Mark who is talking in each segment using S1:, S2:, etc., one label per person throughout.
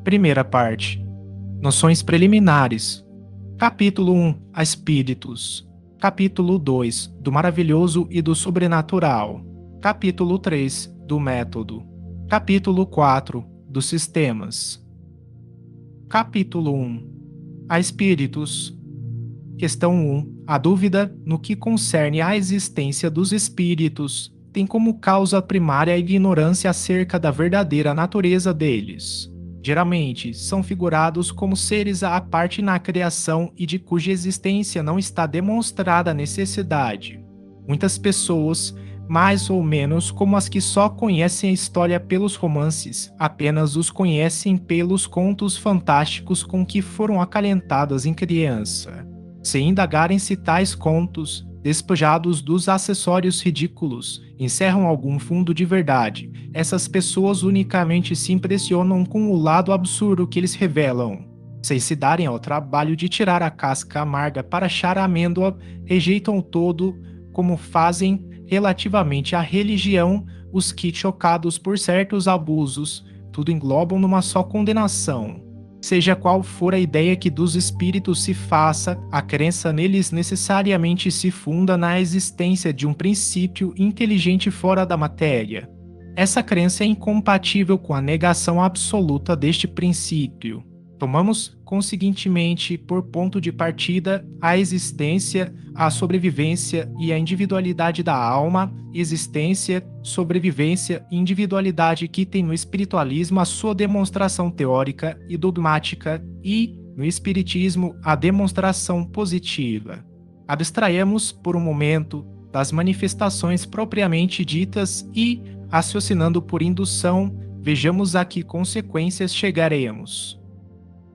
S1: Primeira parte. Noções preliminares. Capítulo 1. A Espíritos. Capítulo 2. Do maravilhoso e do sobrenatural. Capítulo 3. Do método. Capítulo 4. Dos sistemas. Capítulo 1. A Espíritos. Questão 1. A dúvida no que concerne à existência dos espíritos tem como causa primária a ignorância acerca da verdadeira natureza deles. Geralmente, são figurados como seres à parte na criação e de cuja existência não está demonstrada a necessidade. Muitas pessoas, mais ou menos como as que só conhecem a história pelos romances, apenas os conhecem pelos contos fantásticos com que foram acalentadas em criança. Se indagarem se tais contos, despojados dos acessórios ridículos, encerram algum fundo de verdade, essas pessoas unicamente se impressionam com o lado absurdo que eles revelam. Sem se darem ao trabalho de tirar a casca amarga para achar a amêndoa, rejeitam o todo, como fazem relativamente à religião os que, chocados por certos abusos, tudo englobam numa só condenação. Seja qual for a ideia que dos espíritos se faça, a crença neles necessariamente se funda na existência de um princípio inteligente fora da matéria. Essa crença é incompatível com a negação absoluta deste princípio. Tomamos, conseguintemente, por ponto de partida, a existência, a sobrevivência e a individualidade da alma, existência, sobrevivência e individualidade que tem no espiritualismo a sua demonstração teórica e dogmática e, no espiritismo, a demonstração positiva. Abstraemos, por um momento, das manifestações propriamente ditas e, raciocinando por indução, vejamos a que consequências chegaremos.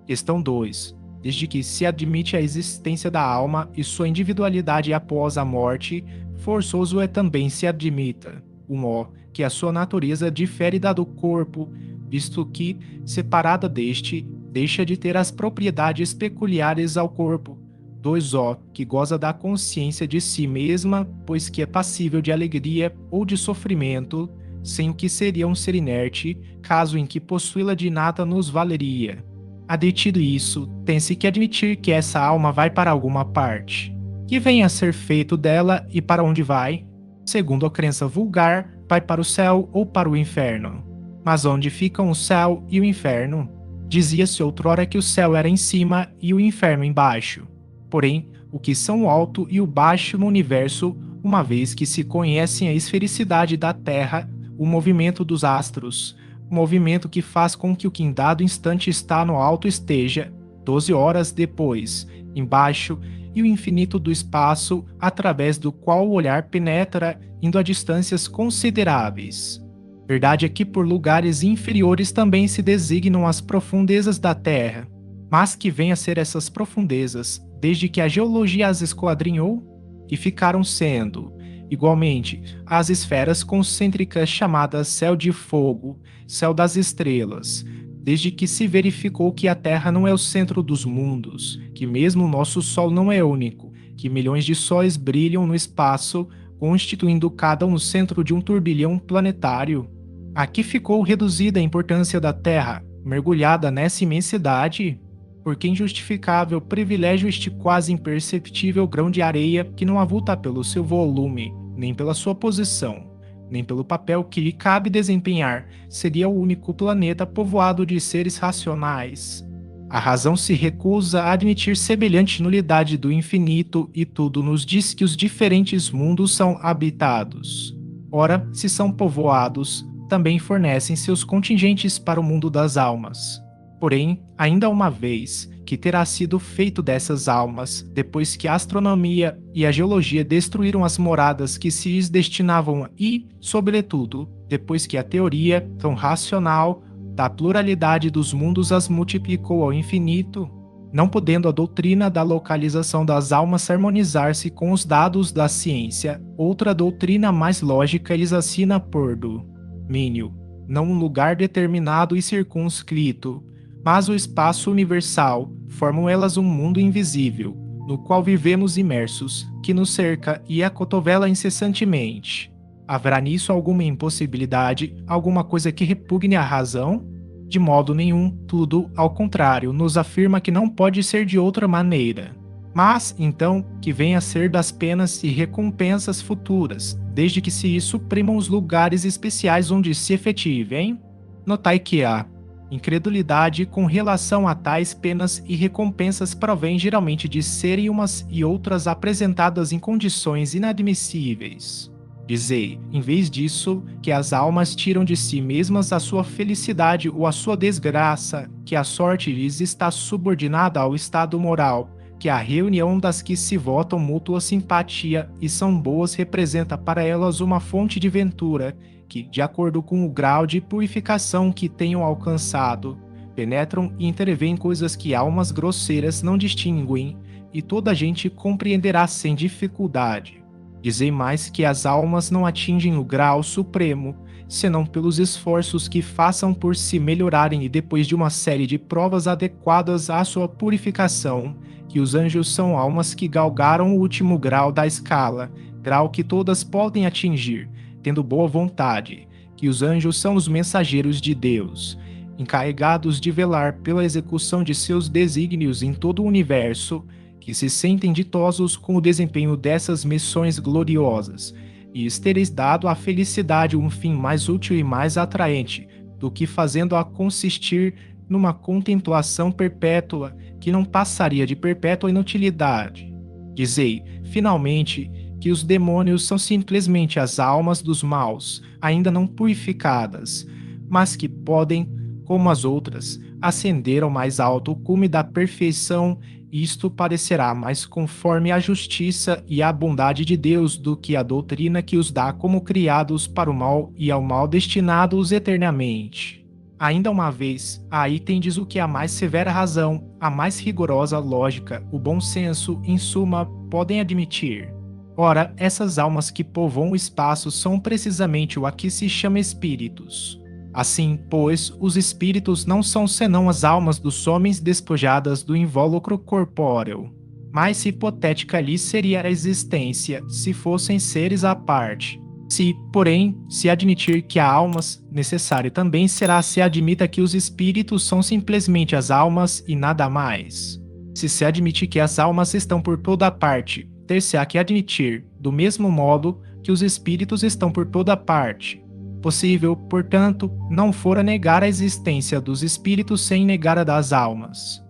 S1: Questão 2. Desde que se admite a existência da alma e sua individualidade após a morte, forçoso é também se admita, 1. Que a sua natureza difere da do corpo, visto que, separada deste, deixa de ter as propriedades peculiares ao corpo. 2. Que goza da consciência de si mesma, pois que é passível de alegria ou de sofrimento, sem o que seria um ser inerte, caso em que possuí-la de nada nos valeria. Admitido isso, tem-se que admitir que essa alma vai para alguma parte. Que vem a ser feito dela e para onde vai? Segundo a crença vulgar, vai para o céu ou para o inferno. Mas onde ficam o céu e o inferno? Dizia-se outrora que o céu era em cima e o inferno embaixo. Porém, o que são o alto e o baixo no universo, uma vez que se conhecem a esfericidade da Terra, o movimento dos astros, o movimento que faz com que o que em dado instante está no alto esteja, 12 horas depois, embaixo, e o infinito do espaço, através do qual o olhar penetra, indo a distâncias consideráveis. Verdade é que por lugares inferiores também se designam as profundezas da Terra, mas que vêm a ser essas profundezas, desde que a geologia as esquadrinhou, e ficaram sendo, igualmente, as esferas concêntricas chamadas céu de fogo, céu das estrelas, desde que se verificou que a Terra não é o centro dos mundos, que mesmo o nosso Sol não é único, que milhões de sóis brilham no espaço, constituindo cada um o centro de um turbilhão planetário. Aqui ficou reduzida a importância da Terra, mergulhada nessa imensidade, porque injustificável privilégio este quase imperceptível grão de areia que não avulta pelo seu volume, nem pela sua posição, nem pelo papel que lhe cabe desempenhar, seria o único planeta povoado de seres racionais. A razão se recusa a admitir semelhante nulidade do infinito e tudo nos diz que os diferentes mundos são habitados. Ora, se são povoados, também fornecem seus contingentes para o mundo das almas. Porém, ainda uma vez, que terá sido feito dessas almas, depois que a astronomia e a geologia destruíram as moradas que se lhes destinavam e, sobretudo, depois que a teoria, tão racional, da pluralidade dos mundos as multiplicou ao infinito, não podendo a doutrina da localização das almas harmonizar-se com os dados da ciência, outra doutrina mais lógica lhes assina por domínio, não um lugar determinado e circunscrito, mas o espaço universal, formam elas um mundo invisível, no qual vivemos imersos, que nos cerca e acotovela incessantemente. Haverá nisso alguma impossibilidade, alguma coisa que repugne a razão? De modo nenhum, tudo, ao contrário, nos afirma que não pode ser de outra maneira. Mas, então, que venha a ser das penas e recompensas futuras, desde que se suprimam os lugares especiais onde se efetivem. Notai que a incredulidade com relação a tais penas e recompensas provém geralmente de serem umas e outras apresentadas em condições inadmissíveis. Dizei, em vez disso, que as almas tiram de si mesmas a sua felicidade ou a sua desgraça, que a sorte lhes está subordinada ao estado moral, que a reunião das que se votam mútua simpatia e são boas representa para elas uma fonte de ventura, que, de acordo com o grau de purificação que tenham alcançado, penetram e intervêm coisas que almas grosseiras não distinguem, e toda a gente compreenderá sem dificuldade. Dizem mais que as almas não atingem o grau supremo, senão pelos esforços que façam por se melhorarem e depois de uma série de provas adequadas à sua purificação, que os anjos são almas que galgaram o último grau da escala, grau que todas podem atingir, tendo boa vontade, que os anjos são os mensageiros de Deus, encarregados de velar pela execução de seus desígnios em todo o universo, que se sentem ditosos com o desempenho dessas missões gloriosas, e tereis dado à felicidade um fim mais útil e mais atraente, do que fazendo-a consistir numa contemplação perpétua que não passaria de perpétua inutilidade. Dizei, finalmente, que os demônios são simplesmente as almas dos maus, ainda não purificadas, mas que podem, como as outras, ascender ao mais alto cume da perfeição. Isto parecerá mais conforme a justiça e a bondade de Deus do que a doutrina que os dá como criados para o mal e ao mal destinados eternamente. Ainda uma vez, aí tendes o que a mais severa razão, a mais rigorosa lógica, o bom senso, em suma, podem admitir. Ora, essas almas que povoam o espaço são precisamente o a que se chama espíritos. Assim, pois, os espíritos não são senão as almas dos homens despojadas do invólucro corpóreo. Mais hipotética lhes seria a existência, se fossem seres à parte. Se, porém, se admitir que há almas, necessário também será se admita que os espíritos são simplesmente as almas e nada mais. Se se admite que as almas estão por toda parte, ter-se-á que admitir, do mesmo modo, que os espíritos estão por toda parte. Possível, portanto, não fora negar a existência dos espíritos sem negar a das almas.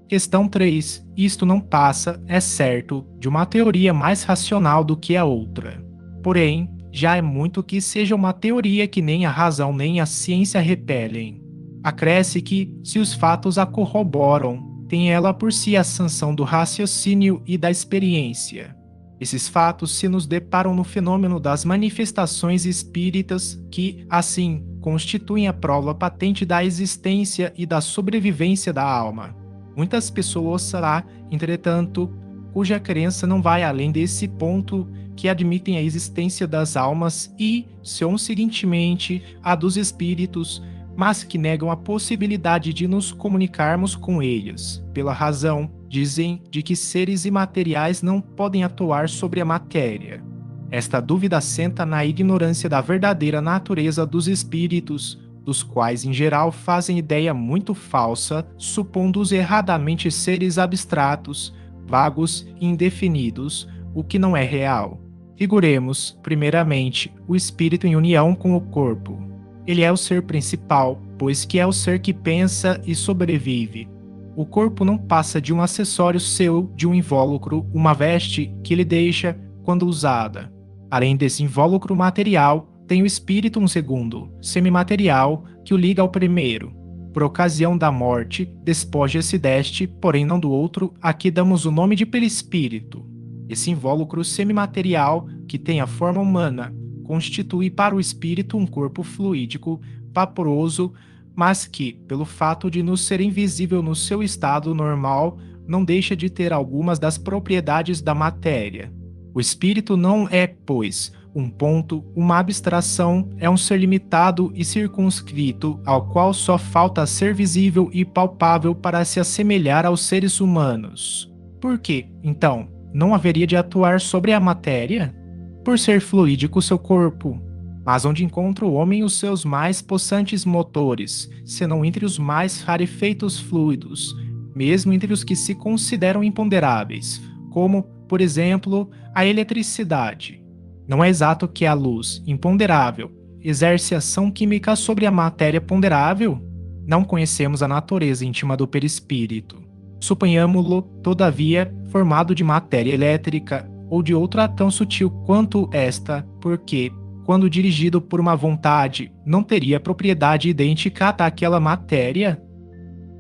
S1: Questão 3. Isto não passa, é certo, de uma teoria mais racional do que a outra. Porém, já é muito que seja uma teoria que nem a razão nem a ciência repelem. Acresce que, se os fatos a corroboram, tem ela por si a sanção do raciocínio e da experiência. Esses fatos se nos deparam no fenômeno das manifestações espíritas que, assim, constituem a prova patente da existência e da sobrevivência da alma. Muitas pessoas será, entretanto, cuja crença não vai além desse ponto, que admitem a existência das almas e, seguintemente, a dos espíritos, mas que negam a possibilidade de nos comunicarmos com eles, pela razão, dizem, de que seres imateriais não podem atuar sobre a matéria. Esta dúvida assenta na ignorância da verdadeira natureza dos espíritos, dos quais em geral fazem ideia muito falsa, supondo-os erradamente seres abstratos, vagos e indefinidos, o que não é real. Figuremos, primeiramente, o espírito em união com o corpo. Ele é o ser principal, pois que é o ser que pensa e sobrevive. O corpo não passa de um acessório seu, de um invólucro, uma veste que ele deixa quando usada. Além desse invólucro material, tem o espírito um segundo, semimaterial, que o liga ao primeiro. Por ocasião da morte, despoja-se deste, porém não do outro, a que damos o nome de perispírito. Esse invólucro semimaterial, que tem a forma humana, constitui para o espírito um corpo fluídico, vaporoso, mas que, pelo fato de nos ser invisível no seu estado normal, não deixa de ter algumas das propriedades da matéria. O espírito não é, pois, um ponto, uma abstração, é um ser limitado e circunscrito, ao qual só falta ser visível e palpável para se assemelhar aos seres humanos. Por que, então, não haveria de atuar sobre a matéria? Por ser fluídico seu corpo. mas onde encontra o homem os seus mais possantes motores, senão entre os mais rarefeitos fluidos, mesmo entre os que se consideram imponderáveis, como, por exemplo, a eletricidade. Não é exato que a luz, imponderável, exerce ação química sobre a matéria ponderável? Não conhecemos a natureza íntima do perispírito. Suponhamo-lo, todavia, formado de matéria elétrica ou de outra tão sutil quanto esta, porque, quando dirigido por uma vontade, não teria propriedade idêntica àquela matéria?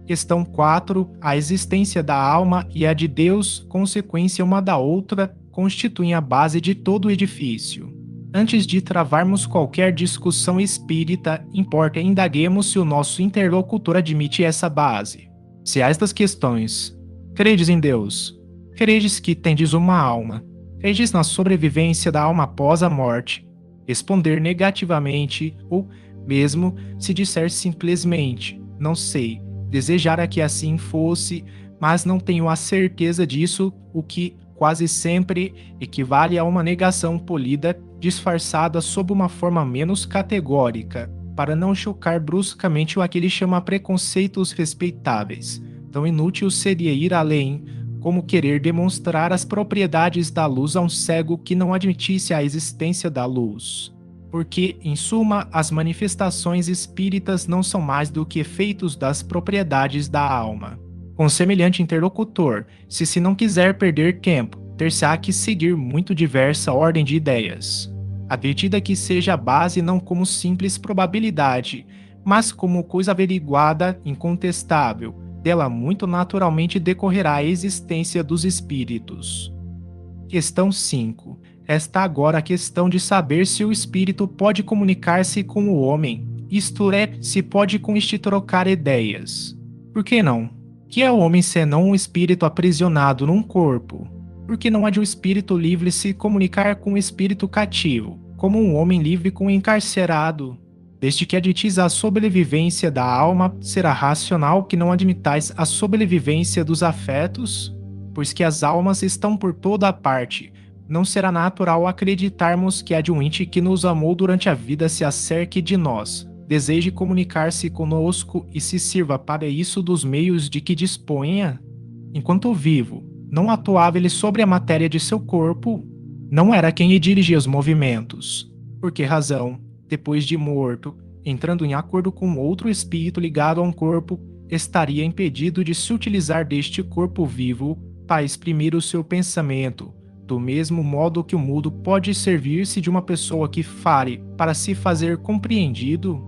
S1: Questão 4. A existência da alma e a de Deus, consequência uma da outra, constituem a base de todo o edifício. Antes de travarmos qualquer discussão espírita, importa indaguemos se o nosso interlocutor admite essa base. Se a estas questões: credes em Deus? Credes que tendes uma alma? Credes na sobrevivência da alma após a morte? Responder negativamente, ou mesmo se disser simplesmente: não sei, desejara que assim fosse, mas não tenho a certeza disso, o que quase sempre equivale a uma negação polida disfarçada sob uma forma menos categórica, para não chocar bruscamente o que ele chama preconceitos respeitáveis. Tão inútil seria ir além, como querer demonstrar as propriedades da luz a um cego que não admitisse a existência da luz. Porque, em suma, as manifestações espíritas não são mais do que efeitos das propriedades da alma. Com semelhante interlocutor, se não quiser perder tempo, ter-se-á que seguir muito diversa ordem de ideias. Advertida que seja a base não como simples probabilidade, mas como coisa averiguada, incontestável, dela muito naturalmente decorrerá a existência dos espíritos. Questão 5. Resta agora a questão de saber se o espírito pode comunicar-se com o homem, isto é, se pode com este trocar ideias. Por que não? Que é o homem senão um espírito aprisionado num corpo? Porque não há de um espírito livre se comunicar com um espírito cativo, como um homem livre com um encarcerado? Desde que admitis a sobrevivência da alma, será racional que não admitais a sobrevivência dos afetos? Pois que as almas estão por toda a parte, não será natural acreditarmos que a de um ente que nos amou durante a vida se acerque de nós, deseje comunicar-se conosco e se sirva para isso dos meios de que disponha? Enquanto vivo, não atuava ele sobre a matéria de seu corpo? Não era quem lhe dirigia os movimentos. Por que razão, depois de morto, entrando em acordo com outro espírito ligado a um corpo, estaria impedido de se utilizar deste corpo vivo para exprimir o seu pensamento, do mesmo modo que o mudo pode servir-se de uma pessoa que fale para se fazer compreendido?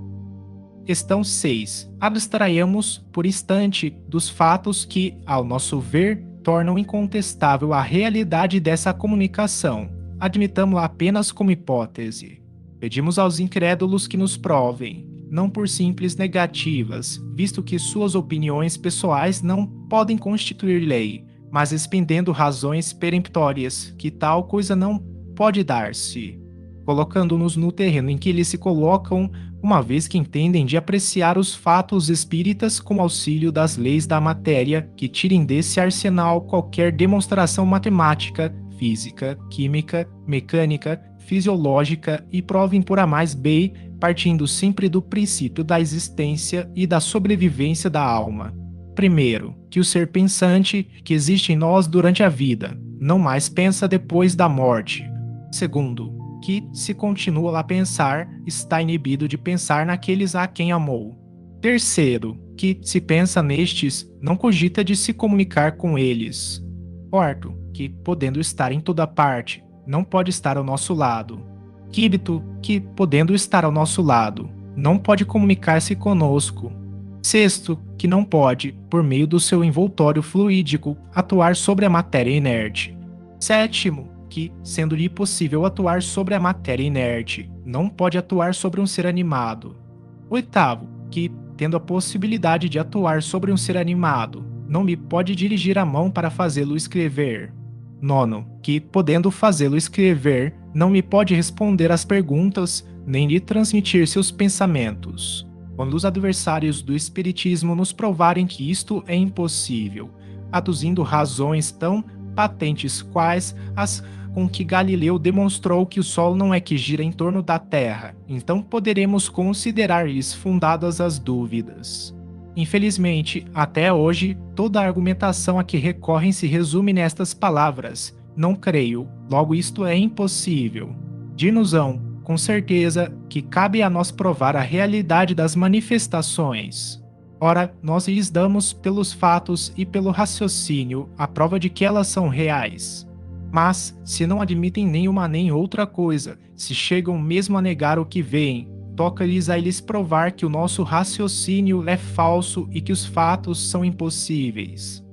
S1: Questão 6. Abstraiamos, por instante, dos fatos que, ao nosso ver, tornam incontestável a realidade dessa comunicação. Admitamo-la apenas como hipótese. Pedimos aos incrédulos que nos provem, não por simples negativas, visto que suas opiniões pessoais não podem constituir lei, mas expendendo razões peremptórias, que tal coisa não pode dar-se, colocando-nos no terreno em que eles se colocam, uma vez que entendem de apreciar os fatos espíritas com auxílio das leis da matéria, que tirem desse arsenal qualquer demonstração matemática, física, química, mecânica, fisiológica e provem por A mais B, partindo sempre do princípio da existência e da sobrevivência da alma. Primeiro, que o ser pensante, que existe em nós durante a vida, não mais pensa depois da morte. Segundo, que, se continua a pensar, está inibido de pensar naqueles a quem amou. Terceiro, que, se pensa nestes, não cogita de se comunicar com eles. Quarto, que, podendo estar em toda parte, não pode estar ao nosso lado. Quinto, que, podendo estar ao nosso lado, não pode comunicar-se conosco. Sexto, que não pode, por meio do seu envoltório fluídico, atuar sobre a matéria inerte. Sétimo, que, sendo-lhe possível atuar sobre a matéria inerte, não pode atuar sobre um ser animado. Oitavo, que, tendo a possibilidade de atuar sobre um ser animado, não lhe pode dirigir a mão para fazê-lo escrever. Nono, que, podendo fazê-lo escrever, não lhe pode responder às perguntas, nem lhe transmitir seus pensamentos. Quando os adversários do espiritismo nos provarem que isto é impossível, aduzindo razões tão patentes quais as com que Galileu demonstrou que o Sol não é que gira em torno da Terra, então poderemos considerar isso fundadas as dúvidas. Infelizmente, até hoje, toda a argumentação a que recorrem se resume nestas palavras: não creio, logo isto é impossível. Dinuzão, com certeza que cabe a nós provar a realidade das manifestações. Ora, nós lhes damos pelos fatos e pelo raciocínio a prova de que elas são reais. Mas, se não admitem nenhuma nem outra coisa, se chegam mesmo a negar o que veem, toca-lhes a eles provar que o nosso raciocínio é falso e que os fatos são impossíveis.